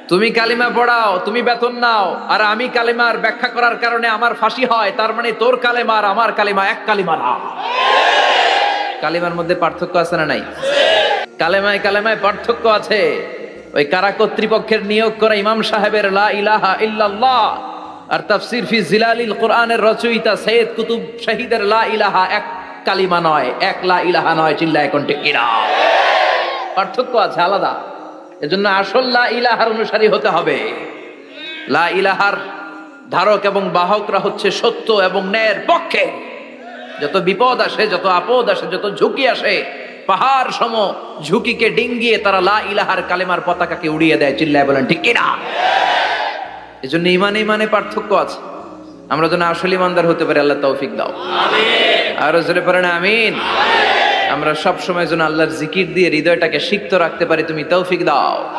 তুমি কালিমা পড়াও, তুমি বেতন নাও, আর আমি কালিমার ব্যাখ্যা করার কারণে আমার ফাঁসি হয়, তার মানে তোর কালেমা আর আমার কালিমা এক কালিমা না। কালিমার মধ্যে পার্থক্য আছে না নাই? কালেমায় কালেমায় পার্থক্য আছে। ওই কারা কর্তৃপক্ষের নিয়োগ করা ইমাম সাহেবের লা ইলাহা ইল্লাল্লাহ আর তাফসির ফি জিলালিল কোরআনের রচয়িতা সৈয়দ কুতুব শহীদের লা ইলাহা এক কালিমা নয়, এক লা ইলাহা নয়। চিল্লায় কোন ঠিক কিনা? পার্থক্য আছে, আলাদা। এজন্য আসল লা ইলাহার অনুসারী হতে হবে। লা ইলাহার ধারক এবং বাহকরা হচ্ছে সত্য এবং ন্যায়ের পক্ষে। যত বিপদ আসে, যত আপদ আসে, যত ঝুঁকি আসে, পাহাড় সম ঝুঁকিকে ডিঙ্গিয়ে তারা লা ইলাহার কালেমার পতাকাকে উড়িয়ে দেয়। চিল্লায় বলেন ঠিক কিনা? এজন্য ইমানে ইমানে পার্থক্য আছে। আমরা যেন আসল ইমানদার হতে পারি, আল্লাহ তৌফিক দাও। আমিন। আর জোরে পড়েন আমিন। আমরা সব সময় যেন আল্লাহর জিকির দিয়ে হৃদয়টাকে সিক্ত রাখতে পারি, তুমি তৌফিক দাও।